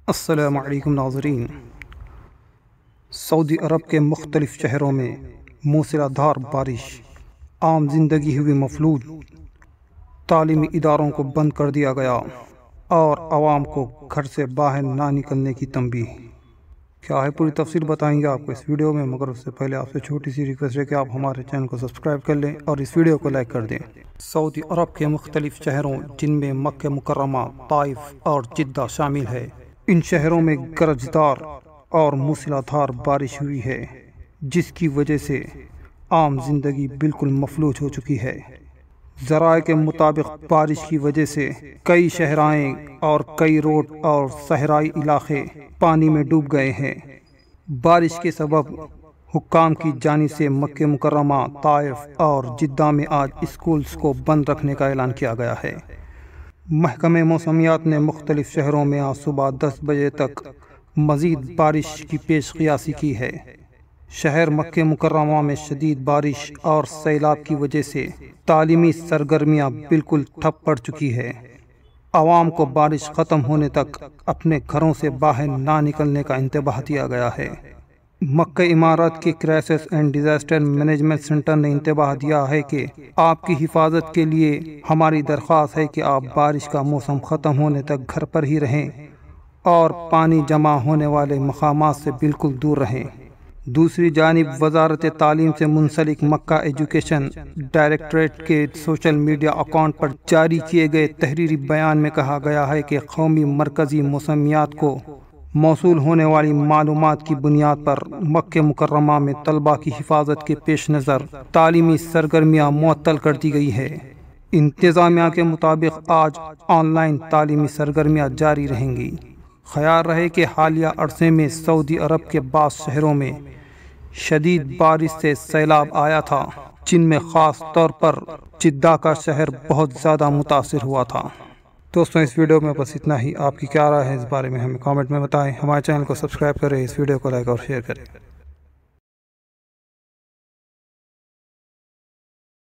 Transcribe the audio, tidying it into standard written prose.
السلام علیکم ناظرین۔ سعودی عرب کے مختلف شہروں میں موسلا دھار بارش، عام زندگی ہوئی مفلوج، تعلیمی اداروں کو بند کر دیا گیا اور عوام کو گھر سے باہر نہ نکلنے کی تنبیہ۔ کیا ہے پوری تفصیل بتائیں گے آپ کو اس ویڈیو میں، مگر اس سے پہلے آپ سے چھوٹی سی ریکویسٹ ہے کہ آپ ہمارے چینل کو سبسکرائب کر لیں اور اس ویڈیو کو لائک کر دیں۔ سعودی عرب کے مختلف شہروں جن میں مکہ مکرمہ، طائف اور جدہ شامل ہے، ان شہروں میں گرجدار اور موسلا دھار بارش ہوئی ہے، جس کی وجہ سے عام زندگی بالکل مفلوج ہو چکی ہے۔ ذرائع کے مطابق بارش کی وجہ سے کئی شہرائیں اور کئی روڈ اور صحرائی علاقے پانی میں ڈوب گئے ہیں۔ بارش کے سبب حکام کی جانب سے مکہ مکرمہ، طائف اور جدہ میں آج اسکولز کو بند رکھنے کا اعلان کیا گیا ہے۔ محکمہ موسمیات نے مختلف شہروں میں آج صبح 10 بجے تک مزید بارش کی پیش قیاسی کی ہے۔ شہر مکہ مکرمہ میں شدید بارش اور سیلاب کی وجہ سے تعلیمی سرگرمیاں بالکل ٹھپ پڑ چکی ہے۔ عوام کو بارش ختم ہونے تک اپنے گھروں سے باہر نہ نکلنے کا انتباہ دیا گیا ہے۔ مکہ امارات کے crisis and disaster management centre نے انتباہ دیا ہے کہ آپ کی حفاظت کے لیے ہماری درخواست ہے کہ آپ بارش کا موسم ختم ہونے تک گھر پر ہی رہیں اور پانی جمع ہونے والے مقامات سے بالکل دور رہیں۔ دوسری جانب وزارت تعلیم سے منسلک مکہ ایجوکیشن ڈائریکٹوریٹ کے سوشل میڈیا اکاؤنٹ پر جاری کیے گئے تحریری بیان میں کہا گیا ہے کہ قومی مرکزی موسمیات کو موصول ہونے والی معلومات کی بنیاد پر مکہ مکرمہ میں طلباء کی حفاظت کے پیش نظر تعلیمی سرگرمیاں معطل کر دی گئی ہے۔ انتظامیہ کے مطابق آج آن لائن تعلیمی سرگرمیاں جاری رہیں گی۔ خیال رہے کہ حالیہ عرصے میں سعودی عرب کے بعض شہروں میں شدید بارش سے سیلاب آیا تھا، جن میں خاص طور پر جدہ کا شہر بہت زیادہ متاثر ہوا تھا۔ دوستوں، اس ویڈیو میں بس اتنا ہی۔ آپ کی کیا رائے ہے اس بارے میں ہمیں کامنٹ میں بتائیں۔ ہمارے چینل کو سبسکرائب کریں، اس ویڈیو کو لائک اور شیئر کریں۔